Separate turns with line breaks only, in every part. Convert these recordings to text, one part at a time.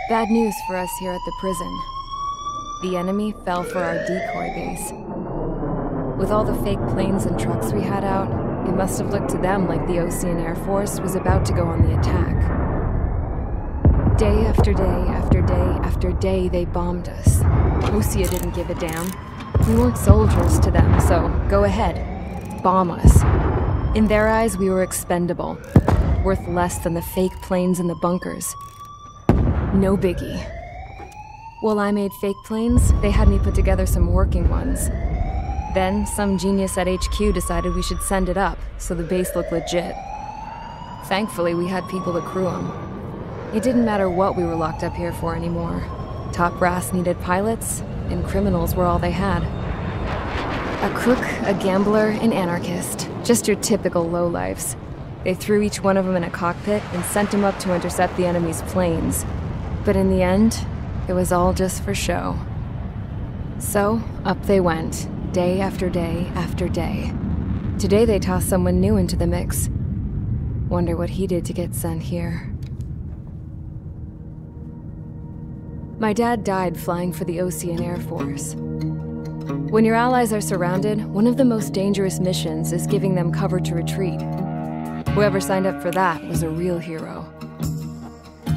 Bad news for us here at the prison. The enemy fell for our decoy base. With all the fake planes and trucks we had out, it must have looked to them like the Osean Air Force was about to go on the attack. Day after day after day after day, they bombed us. Osea didn't give a damn. We weren't soldiers to them, so go ahead. Bomb us. In their eyes, we were expendable. Worth less than the fake planes in the bunkers. No biggie. While I made fake planes, they had me put together some working ones. Then, some genius at HQ decided we should send it up, so the base looked legit. Thankfully, we had people to crew them. It didn't matter what we were locked up here for anymore. Top brass needed pilots, and criminals were all they had. A crook, a gambler, an anarchist. Just your typical lowlifes. They threw each one of them in a cockpit and sent them up to intercept the enemy's planes. But in the end, it was all just for show. So, up they went, day after day after day. Today they tossed someone new into the mix. Wonder what he did to get sent here. My dad died flying for the Osean Air Force. When your allies are surrounded, one of the most dangerous missions is giving them cover to retreat. Whoever signed up for that was a real hero.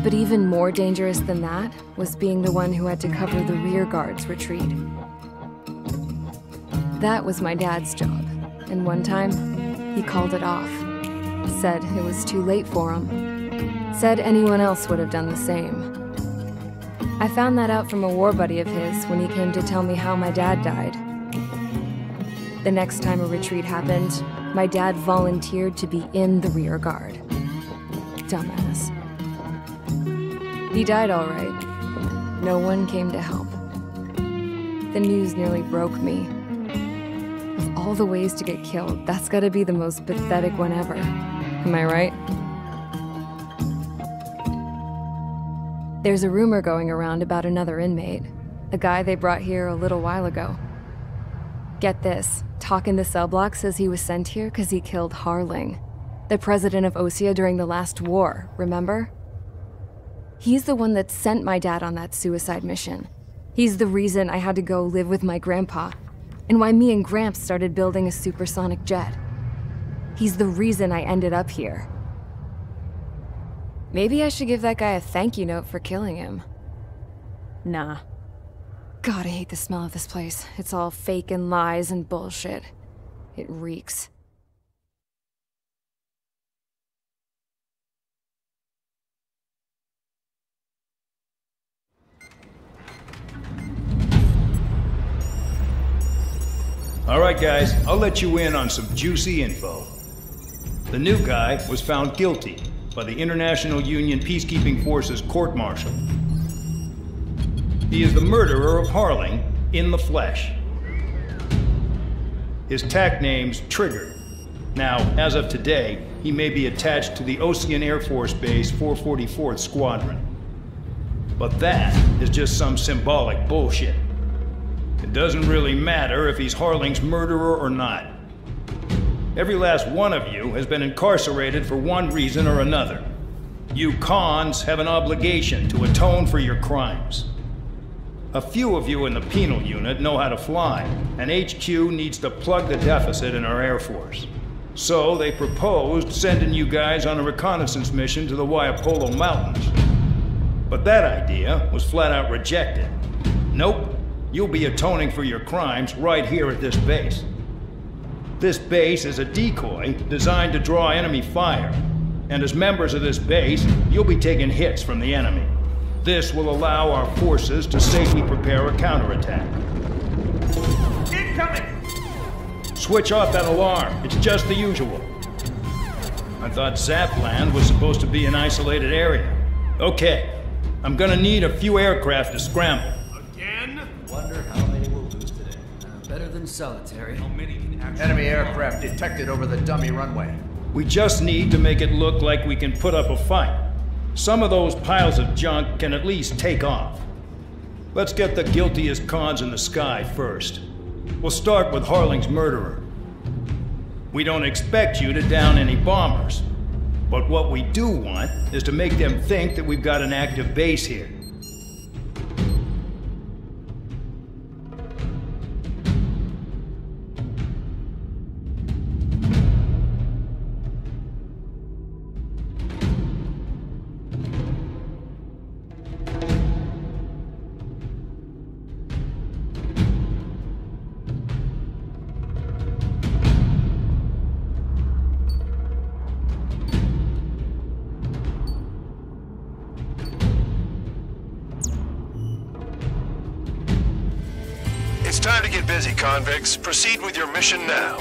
But even more dangerous than that was being the one who had to cover the rear guard's retreat. That was my dad's job, and one time, he called it off. Said it was too late for him. Said anyone else would have done the same. I found that out from a war buddy of his when he came to tell me how my dad died. The next time a retreat happened, my dad volunteered to be in the rear guard. Dumbass. He died all right. No one came to help. The news nearly broke me. Of all the ways to get killed, that's gotta be the most pathetic one ever. Am I right? There's a rumor going around about another inmate. A guy they brought here a little while ago. Get this, talk in the cell block says he was sent here because he killed Harling, the president of Osea during the last war, remember? He's the one that sent my dad on that suicide mission. He's the reason I had to go live with my grandpa, and why me and Gramps started building a supersonic jet. He's the reason I ended up here. Maybe I should give that guy a thank you note for killing him. Nah. God, I hate the smell of this place. It's all fake and lies and bullshit. It reeks.
All right, guys, I'll let you in on some juicy info. The new guy was found guilty by the International Union Peacekeeping Forces court-martial. He is the murderer of Harling in the flesh. His TAC name's Trigger. Now, as of today, he may be attached to the Osean Air Force Base 444th Squadron. But that is just some symbolic bullshit. It doesn't really matter if he's Harling's murderer or not. Every last one of you has been incarcerated for one reason or another. You cons have an obligation to atone for your crimes. A few of you in the penal unit know how to fly, and HQ needs to plug the deficit in our Air Force. So they proposed sending you guys on a reconnaissance mission to the Waiapolo Mountains. But that idea was flat out rejected. Nope, you'll be atoning for your crimes right here at this base. This base is a decoy designed to draw enemy fire, and as members of this base, you'll be taking hits from the enemy. This will allow our forces to safely prepare a counterattack.
Incoming!
Switch off that alarm. It's just the usual. I thought Zapland was supposed to be an isolated area. Okay, I'm gonna need a few aircraft to scramble.
Again?
Wonder how many we'll lose today. Better than solitary.
How many can actually...
Enemy aircraft detected over the dummy runway.
We just need to make it look like we can put up a fight. Some of those piles of junk can at least take off. Let's get the guiltiest cons in the sky first. We'll start with Harling's murderer. We don't expect you to down any bombers. But what we do want is to make them think that we've got an active base here.
It's time to get busy, convicts. Proceed with your mission now.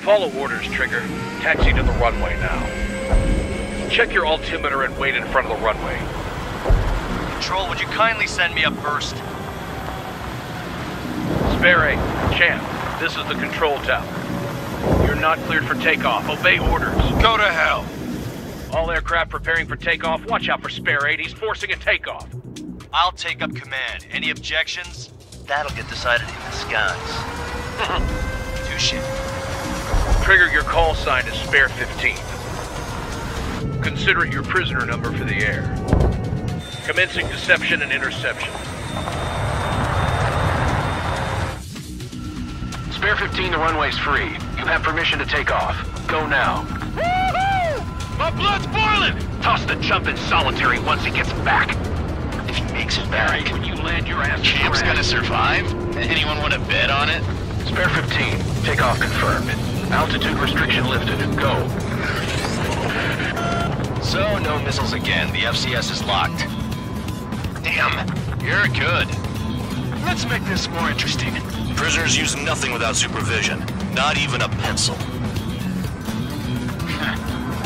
Follow orders, Trigger. Taxi to the runway now. Check your altimeter and wait in front of the runway.
Control, would you kindly send me up first?
Spare 8, Champ, this is the control tower. You're not cleared for takeoff. Obey orders.
Go to hell.
All aircraft preparing for takeoff. Watch out for Spare 8. He's forcing a takeoff.
I'll take up command. Any objections? That'll get decided in the skies. Touche.
Trigger, your call sign is Spare 15. Consider it your prisoner number for the air. Commencing deception and interception.
Spare 15, the runway's free. You have permission to take off. Go now.
My blood's boiling!
Toss the chump in solitary once he gets back.
If he makes it back,
When you land your ass...
Champ's gonna survive? Anyone want to bet on it?
Spare 15, takeoff confirmed. Altitude restriction lifted. Go.
So, no missiles again. The FCS is locked. Damn, you're good. Let's make this more interesting.
Prisoners use nothing without supervision. Not even a pencil.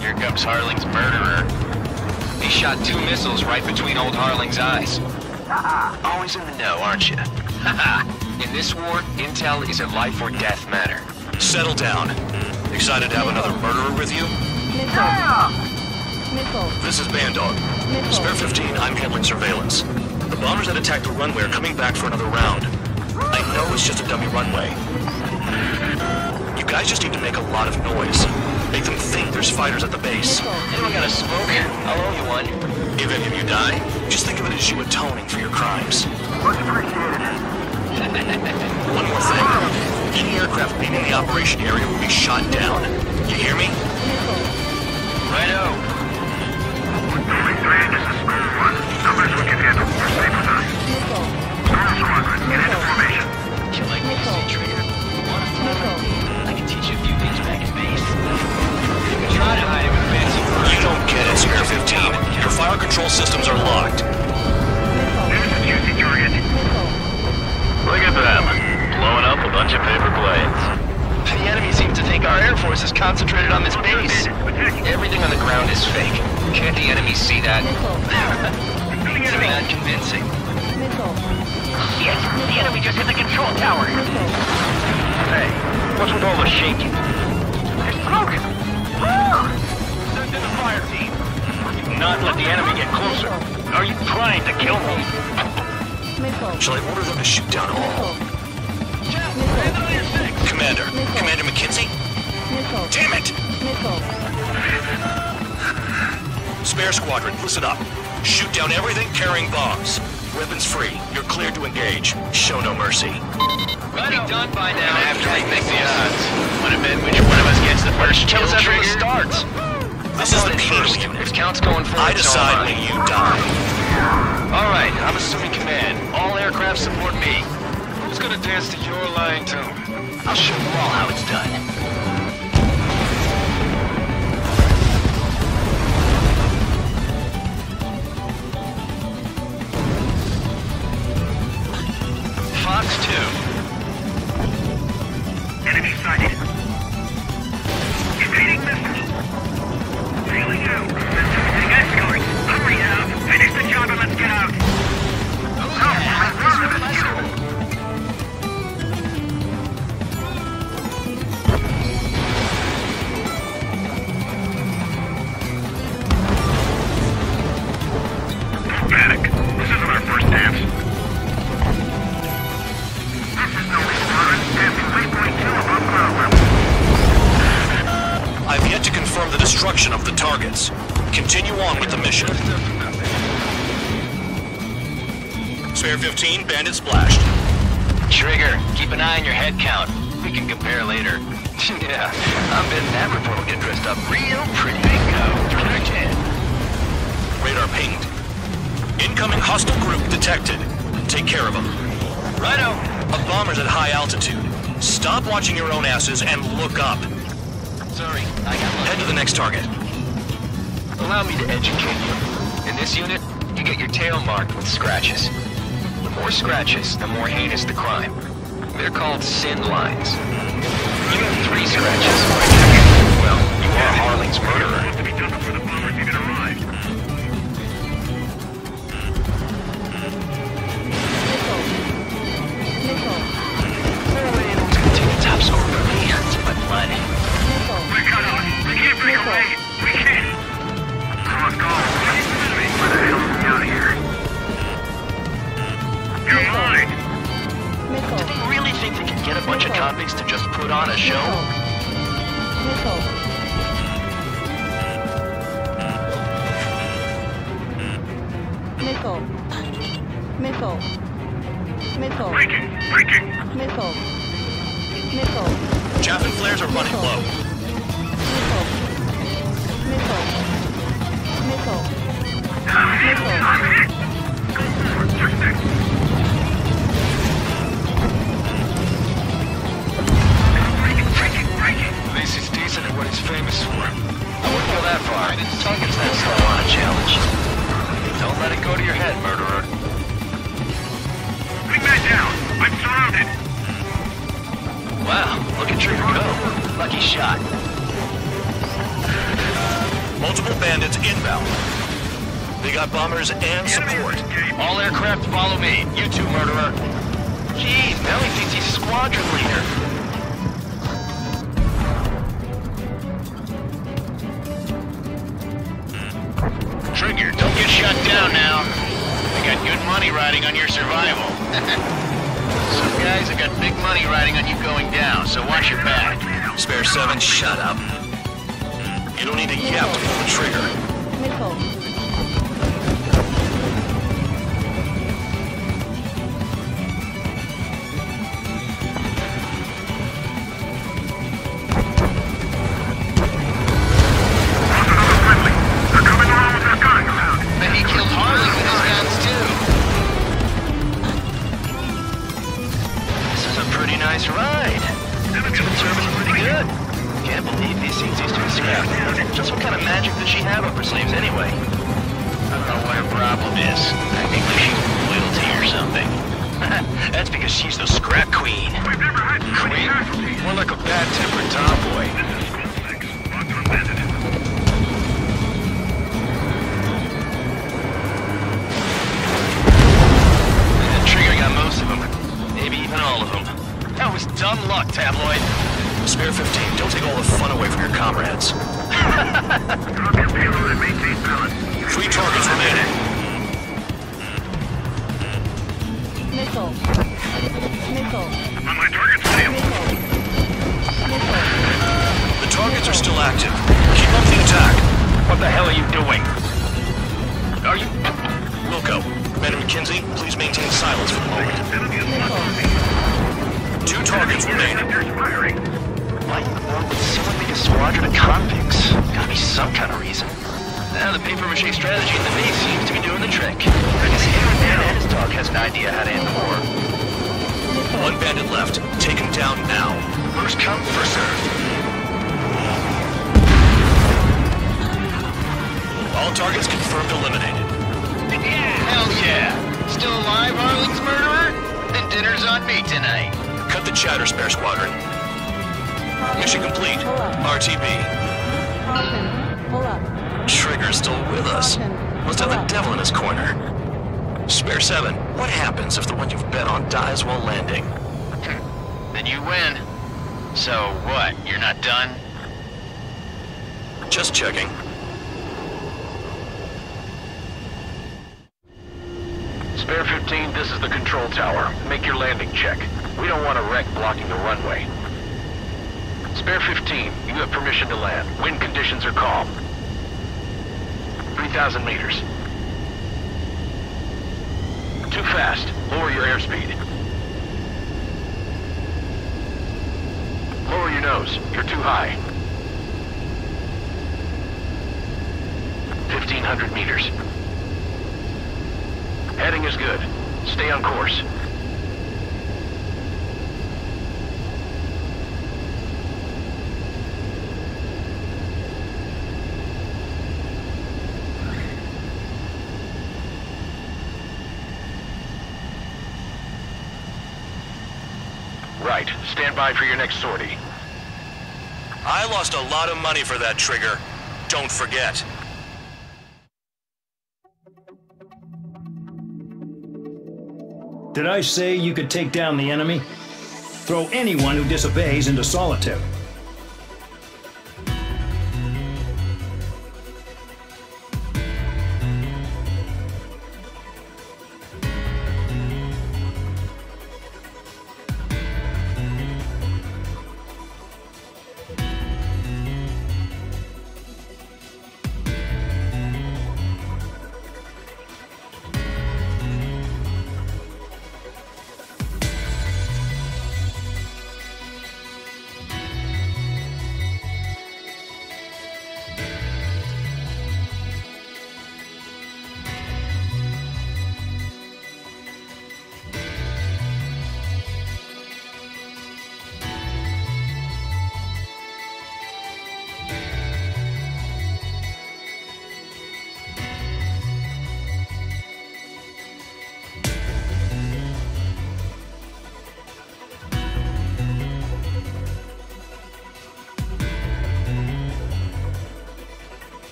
Here comes Harling's murderer. He shot 2 missiles right between old Harling's eyes. Always in the know, aren't you? In this war, intel is a life or death matter.
Settle down. Excited to have another murderer with you? This is Bandog. Spare 15, I'm handling surveillance. The bombers that attacked the runway are coming back for another round. I know it's just a dummy runway. You guys just need to make a lot of noise. Make them think there's fighters at the base.
Anyone got a smoke? I'll owe you one.
If any of you die, just think of it as you atoning for your crimes. One more thing. Any aircraft leaving the operation area will be shot down. You hear me?
Righto.
This is Squadron 1. Numbers we can handle. We're safe with us. Squadron, get into formation.
You like me, Trigger? I can teach you a few things back at base. You can try to hide it with fancy words.
You don't get it, Spare 15. Your fire control systems are locked.
There's a juicy target.
Look at them. Blowing up a bunch of paper planes. The enemy seems to think our Air Force is concentrated on this base. Everything on the ground is fake. Can't the enemy see that? It's not convincing.
Yes, the enemy just hit the control tower.
Hey, what's with all the shaking?
It's broken.
Send in the fire team. Do not let the enemy get closer. Are you trying to kill me?
Shall I order them to shoot down all? Commander. Commander McKinsey? Damn it! Spare Squadron, listen up. Shoot down everything carrying bombs. Weapons free. You're cleared to engage. Show no mercy.
We'll be done by now. After we make the odds. Want to bet which one of us gets the first kill after it starts?
This is the first unit.
If count's going forward,
I decide when you die.
All right, I'm assuming command. All aircraft support me.
Who's gonna dance to your line tune?
I'll show you all how it's done. Fox 2.
Enemy sighted. Evading missiles. Sailing out. Using escorts. Hurry now. Finish the job and let's get out. Panic. This isn't our first dance. This is no squadron. Passing 3.2 above ground level.
I've yet to confirm the destruction of the targets. Continue on with the mission. Spare 15, bandit splashed.
Trigger, keep an eye on your head count. We can compare later. Yeah, I'm betting that report will get dressed up real pretty. Bingo. 10.
Radar pinged. Incoming hostile group detected. Take care of them.
Righto.
A bomber's at high altitude. Stop watching your own asses and look up.
Sorry, I got lucky.
Head to the next target.
Allow me to educate you. In this unit, you get your tail marked with scratches. More scratches, the more heinous the crime. They're called sin lines. You have 3 scratches. Well, you are Harling's murderer.
Have to be done before the bombers even arrive.
It's gonna take a top score for me. It's my blood.
We're cut off. We can't break away. We can't. Cross call. Where the hell are we out of here? You're mine.
Did they really think they could get a bunch of convicts to just put on a show?
Breaking.
Chaff and flares are running low.
Go forward. Push this. Breaking.
At least he's decent at what he's famous for.
I wouldn't go that far. Target's not still on a challenge. Don't let it go to your head, murderer.
Wingman down. I'm surrounded.
Wow, look at Trigger go. Lucky shot.
Multiple bandits inbound. They got bombers and support.
All aircraft follow me. You too, murderer. Jeez, now he thinks he's squadron leader. Trigger, don't get shut down now. I got good money riding on your survival. Some guys have got big money riding on you going down, so watch your back.
Spare 7, shut up. You don't need to yap to pull the trigger.
But he killed Harling with his guns too. This is a pretty nice ride. Twin turbo's pretty good. Can't believe these things used to be scrapped. Just what kind of magic does she have up her sleeves anyway? I don't know what her problem is. I think like she's loyalty or something. That's because she's the scrap queen.
We've never had
Queen? More like a bad-tempered tomboy.
Trigger got most of them. Maybe even all of them. That was dumb luck, Tabloid.
Spare 15, don't take all the fun away from your comrades.
Drop your payload and maintain balance.
3 targets remaining.
On my target fail.
The targets are still active. Keep up the attack.
What the hell are you doing? Are you...
Wilco, Commander McKenzie, please maintain silence for the moment.
Enemy is blocked.
2 targets remaining.
They're firing.
Why in the world would someone make a squadron of convicts? Gotta be some kind of reason. Now the paper-mache strategy in the base seems to be doing the trick. I guess even Dan and his dog has an idea how to end the war.
1 bandit left. Take him down now.
First come, first served.
All targets confirmed eliminated.
Hell yeah! Still alive, Harling's murderer? Then dinner's on me tonight.
Cut the chatter, Spare Squadron. Mission complete. RTB. Trigger's still with us. Must have the devil in his corner. Spare 7, what happens if the one you've bet on dies while landing?
Then you win. So what, you're not done?
Just checking.
Spare 15, this is the control tower. Make your landing check. We don't want a wreck blocking the runway. Spare 15, you have permission to land. Wind conditions are calm. 3,000 meters. Too fast. Lower your airspeed. Lower your nose. You're too high. 1,500 meters. Heading is good. Stay on course. right. Stand by for your next sortie.
I lost a lot of money for that trigger. Don't forget.
Did I say you could take down the enemy? Throw anyone who disobeys into solitary.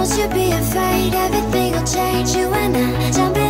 Don't you be afraid, everything will change. You and I jump